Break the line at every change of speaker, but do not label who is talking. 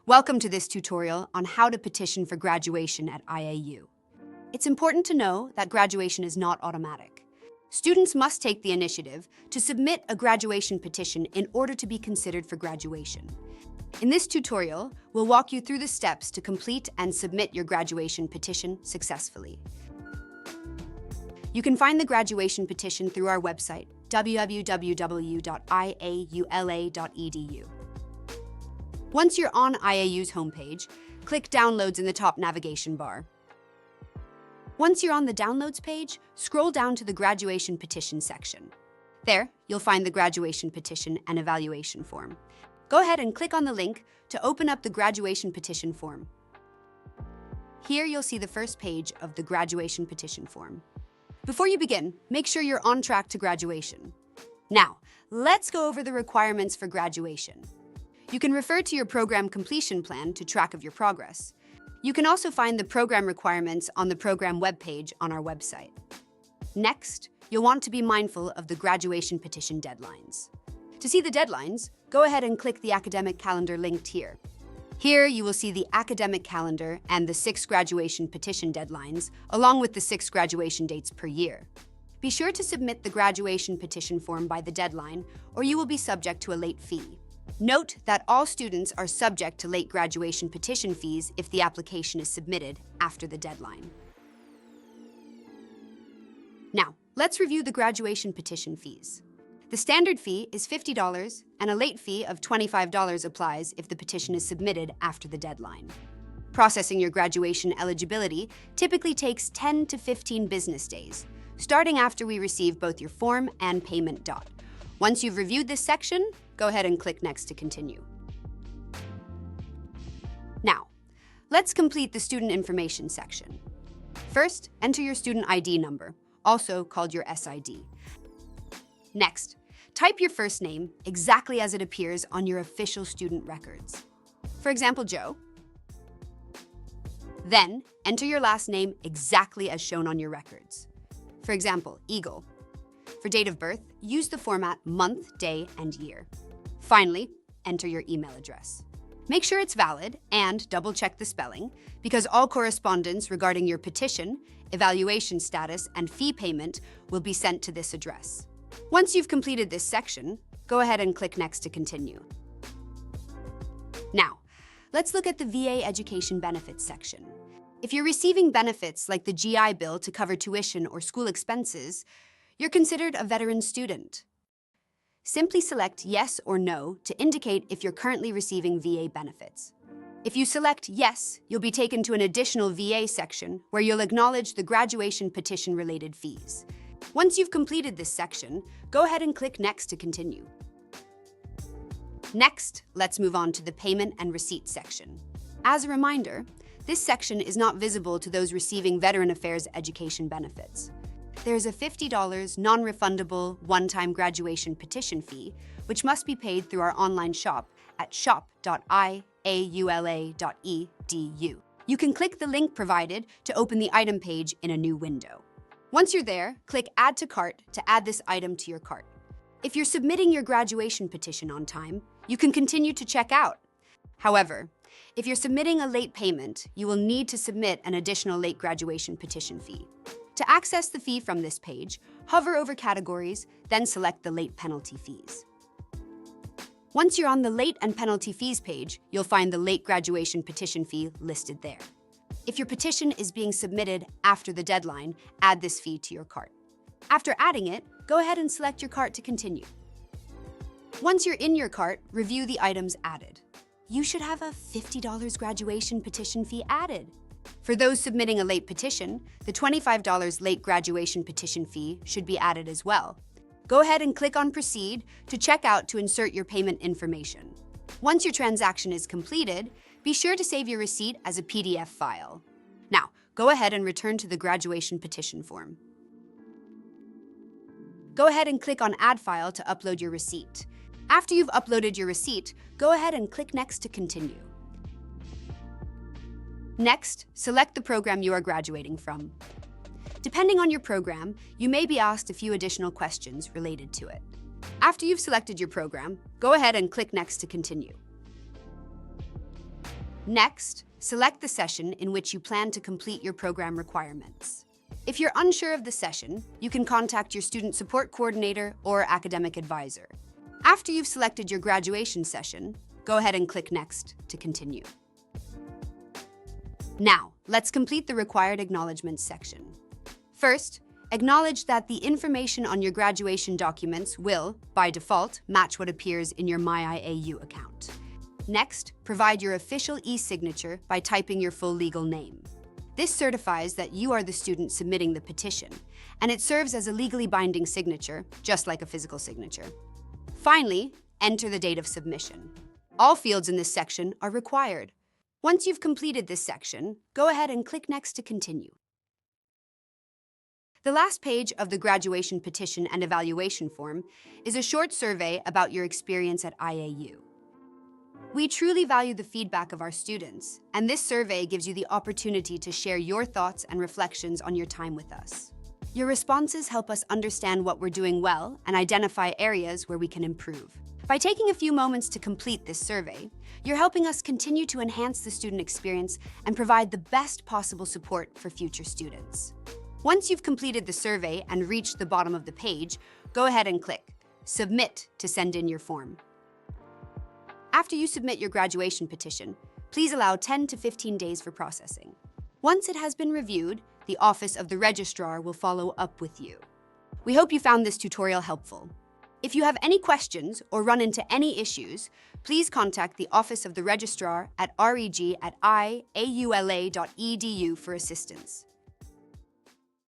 Welcome to this tutorial on how to petition for graduation at IAU. It's important to know that graduation is not automatic. Students must take the initiative to submit a graduation petition in order to be considered for graduation. In this tutorial, we'll walk you through the steps to complete and submit your graduation petition successfully. You can find the graduation petition through our website, www.iaula.edu. Once you're on IAU's homepage, click Downloads in the top navigation bar. Once you're on the Downloads page, scroll down to the Graduation Petition section. There, you'll find the graduation petition and evaluation form. Go ahead and click on the link to open up the graduation petition form. Here you'll see the first page of the graduation petition form. Before you begin, make sure you're on track to graduation. Now, let's go over the requirements for graduation. You can refer to your program completion plan to track of your progress. You can also find the program requirements on the program webpage on our website. Next, you'll want to be mindful of the graduation petition deadlines. To see the deadlines, go ahead and click the academic calendar linked here. Here, you will see the academic calendar and the 6 graduation petition deadlines, along with the 6 graduation dates per year. Be sure to submit the graduation petition form by the deadline, or you will be subject to a late fee. Note that all students are subject to late graduation petition fees if the application is submitted after the deadline. Now, let's review the graduation petition fees. The standard fee is $50 and a late fee of $25 applies if the petition is submitted after the deadline. Processing your graduation eligibility typically takes 10 to 15 business days, starting after we receive both your form and payment dot. Once you've reviewed this section, go ahead and click Next to continue. Now, let's complete the student information section. First, enter your student ID number, also called your SID. Next, type your first name exactly as it appears on your official student records. For example, Joe. Then, enter your last name exactly as shown on your records. For example, Eagle. For date of birth, use the format month, day, and year. Finally, enter your email address. Make sure it's valid and double-check the spelling, because all correspondence regarding your petition, evaluation status, and fee payment will be sent to this address. Once you've completed this section, go ahead and click Next to continue. Now, let's look at the VA Education Benefits section. If you're receiving benefits like the GI Bill to cover tuition or school expenses, you're considered a veteran student. Simply select Yes or No to indicate if you're currently receiving VA benefits. If you select Yes, you'll be taken to an additional VA section where you'll acknowledge the graduation petition-related fees. Once you've completed this section, go ahead and click Next to continue. Next, let's move on to the Payment and Receipt section. As a reminder, this section is not visible to those receiving Veteran Affairs education benefits. There's a $50 non-refundable one-time graduation petition fee, which must be paid through our online shop at shop.iaula.edu. You can click the link provided to open the item page in a new window. Once you're there, click Add to Cart to add this item to your cart. If you're submitting your graduation petition on time, you can continue to check out. However, if you're submitting a late payment, you will need to submit an additional late graduation petition fee. To access the fee from this page, hover over Categories, then select the Late Penalty Fees. Once you're on the Late and Penalty Fees page, you'll find the Late Graduation Petition Fee listed there. If your petition is being submitted after the deadline, add this fee to your cart. After adding it, go ahead and select your cart to continue. Once you're in your cart, review the items added. You should have a $50 graduation petition fee added. For those submitting a late petition, the $25 late graduation petition fee should be added as well. Go ahead and click on Proceed to check out to insert your payment information. Once your transaction is completed, be sure to save your receipt as a PDF file. Now, go ahead and return to the graduation petition form. Go ahead and click on Add File to upload your receipt. After you've uploaded your receipt, go ahead and click Next to continue. Next, select the program you are graduating from. Depending on your program, you may be asked a few additional questions related to it. After you've selected your program, go ahead and click Next to continue. Next, select the session in which you plan to complete your program requirements. If you're unsure of the session, you can contact your student support coordinator or academic advisor. After you've selected your graduation session, go ahead and click Next to continue. Now, let's complete the required acknowledgements section. First, acknowledge that the information on your graduation documents will, by default, match what appears in your MyIAU account. Next, provide your official e-signature by typing your full legal name. This certifies that you are the student submitting the petition, and it serves as a legally binding signature, just like a physical signature. Finally, enter the date of submission. All fields in this section are required. Once you've completed this section, go ahead and click Next to continue. The last page of the graduation petition and evaluation form is a short survey about your experience at IAU. We truly value the feedback of our students, and this survey gives you the opportunity to share your thoughts and reflections on your time with us. Your responses help us understand what we're doing well and identify areas where we can improve. By taking a few moments to complete this survey, you're helping us continue to enhance the student experience and provide the best possible support for future students. Once you've completed the survey and reached the bottom of the page, go ahead and click Submit to send in your form. After you submit your graduation petition, please allow 10 to 15 days for processing. Once it has been reviewed, the Office of the Registrar will follow up with you. We hope you found this tutorial helpful. If you have any questions or run into any issues, please contact the Office of the Registrar at reg@iaula.edu for assistance.